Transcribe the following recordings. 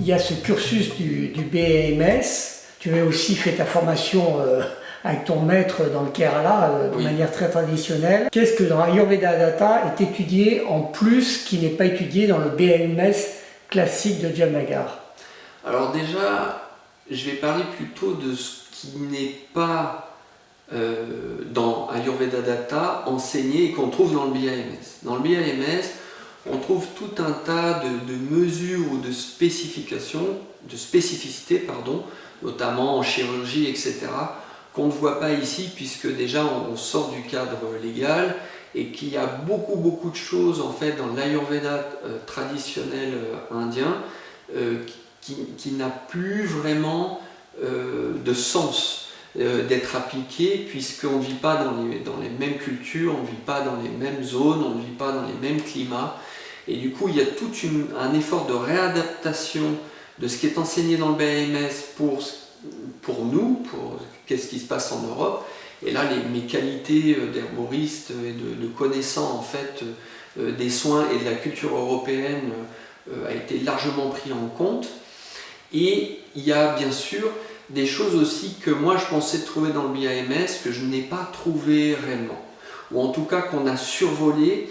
y a ce cursus du BAMS. Tu as aussi fait ta formation avec ton maître dans le Kerala de manière très traditionnelle. Qu'est-ce que dans Ayurveda Datta est étudié en plus qui n'est pas étudié dans le BAMS classique de Jamnagar? Alors déjà, je vais parler plutôt de ce qui n'est pas dans Ayurveda Datta enseigné et qu'on trouve dans le BAMS. Dans le BAMS, on trouve tout un tas de mesures ou de spécificités, notamment en chirurgie, etc., qu'on ne voit pas ici, puisque déjà on sort du cadre légal et qu'il y a beaucoup de choses en fait dans l'Ayurveda traditionnel indien qui n'a plus vraiment de sens d'être appliqué, puisqu'on ne vit pas dans les mêmes cultures, on ne vit pas dans les mêmes zones, on ne vit pas dans les mêmes climats. Et du coup, il y a tout un effort de réadaptation de ce qui est enseigné dans le BAMS pour nous, pour qu'est-ce qui se passe en Europe. Et là, mes qualités d'herboriste et de connaissant en fait des soins et de la culture européenne a été largement pris en compte. Et il y a bien sûr des choses aussi que moi je pensais trouver dans le BAMS que je n'ai pas trouvé réellement, ou en tout cas qu'on a survolé,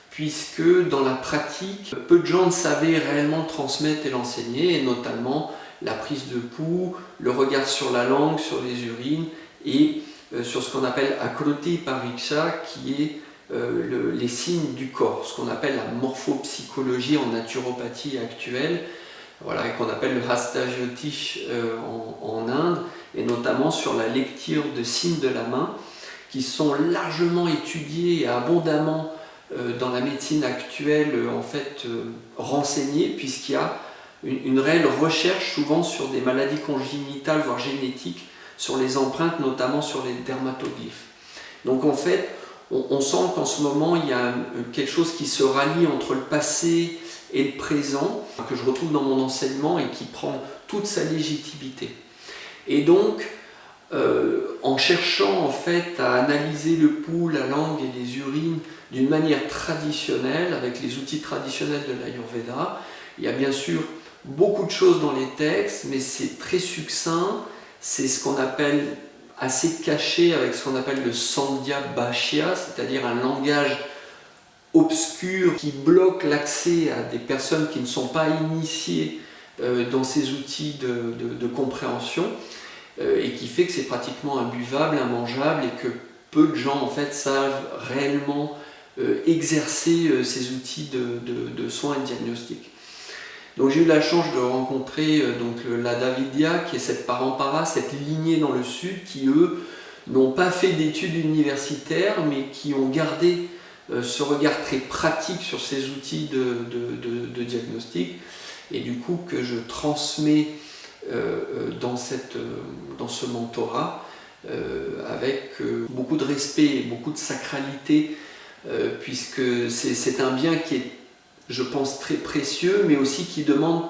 puisque dans la pratique, peu de gens ne savaient réellement transmettre et l'enseigner, et notamment la prise de pouls, le regard sur la langue, sur les urines, et sur ce qu'on appelle Akroti Pariksha, qui est les signes du corps, ce qu'on appelle la morphopsychologie en naturopathie actuelle, voilà, et qu'on appelle le Hasta Jyotish en Inde, et notamment sur la lecture de signes de la main, qui sont largement étudiés et abondamment dans la médecine actuelle en fait renseignés, puisqu'il y a une réelle recherche souvent sur des maladies congénitales, voire génétiques, sur les empreintes, notamment sur les dermatoglyphes. Donc en fait, on sent qu'en ce moment, il y a quelque chose qui se rallie entre le passé et le présent, que je retrouve dans mon enseignement et qui prend toute sa légitimité. Et donc, en cherchant en fait à analyser le pouls, la langue et les urines d'une manière traditionnelle, avec les outils traditionnels de l'Ayurveda, il y a bien sûr beaucoup de choses dans les textes, mais c'est très succinct, c'est ce qu'on appelle assez caché avec ce qu'on appelle le Sandhya Bhashya, c'est-à-dire un langage obscur qui bloque l'accès à des personnes qui ne sont pas initiées dans ces outils de compréhension et qui fait que c'est pratiquement imbuvable, immangeable et que peu de gens en fait savent réellement exercer ces outils de soins et de diagnostic. Donc j'ai eu la chance de rencontrer la Davidya, qui est cette parampara, cette lignée dans le sud, qui eux n'ont pas fait d'études universitaires, mais qui ont gardé ce regard très pratique sur ces outils de diagnostic, et du coup que je transmets dans ce mentorat avec beaucoup de respect et beaucoup de sacralité, puisque c'est un bien qui est, je pense, très précieux, mais aussi qui demande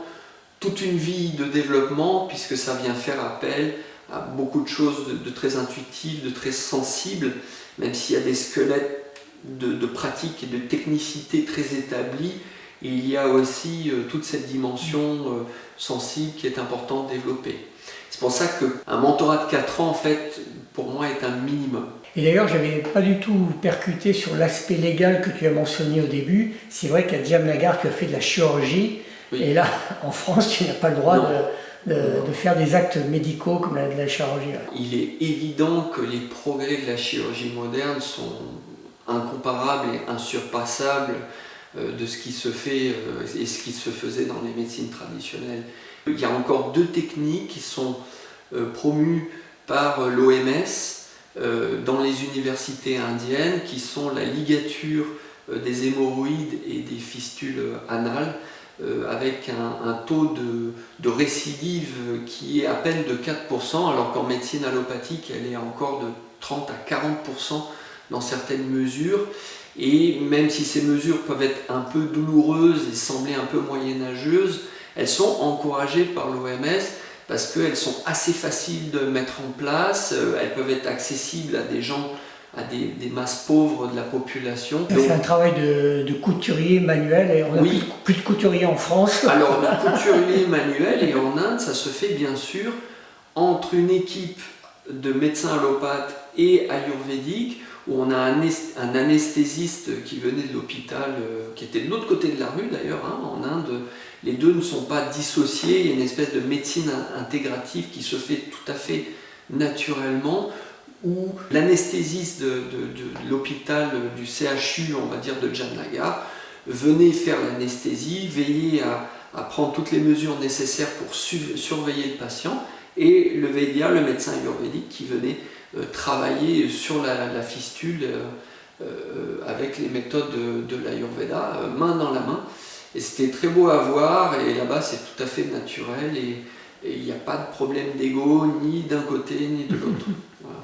toute une vie de développement, puisque ça vient faire appel à beaucoup de choses de très intuitives, de très sensibles, même s'il y a des squelettes de pratique et de technicité très établis, il y a aussi toute cette dimension sensible qui est importante de développer. C'est pour ça qu'un mentorat de 4 ans, en fait, pour moi, est un minimum. Et d'ailleurs, je n'avais pas du tout percuté sur l'aspect légal que tu as mentionné au début. C'est vrai qu'à Jamnagar, tu as fait de la chirurgie, oui. Et là, en France, tu n'as pas le droit de faire des actes médicaux comme de la chirurgie. Il est évident que les progrès de la chirurgie moderne sont incomparables et insurpassables de ce qui se fait et ce qui se faisait dans les médecines traditionnelles. Il y a encore 2 techniques qui sont promues par l'OMS dans les universités indiennes, qui sont la ligature des hémorroïdes et des fistules anales, avec un taux de récidive qui est à peine de 4%, alors qu'en médecine allopathique, elle est encore de 30 à 40% dans certaines mesures. Et même si ces mesures peuvent être un peu douloureuses et sembler un peu moyenâgeuses, elles sont encouragées par l'OMS parce qu'elles sont assez faciles de mettre en place, elles peuvent être accessibles à des gens à des masses pauvres de la population. C'est un travail de couturier manuel et on a plus de couturiers en France. Alors le couturier manuel et en Inde, ça se fait bien sûr entre une équipe de médecins allopathes et ayurvédiques où on a un anesthésiste qui venait de l'hôpital, qui était de l'autre côté de la rue d'ailleurs, hein, en Inde. Les deux ne sont pas dissociés, il y a une espèce de médecine intégrative qui se fait tout à fait naturellement, où l'anesthésiste de l'hôpital du CHU, on va dire de Jamnagar, venait faire l'anesthésie, veiller à prendre toutes les mesures nécessaires pour surveiller le patient, et le Vaidya, le médecin ayurvédique, qui venait travailler sur la fistule avec les méthodes de l'Ayurveda, main dans la main. Et c'était très beau à voir, et là-bas c'est tout à fait naturel, et il n'y a pas de problème d'ego, ni d'un côté ni de l'autre. Voilà.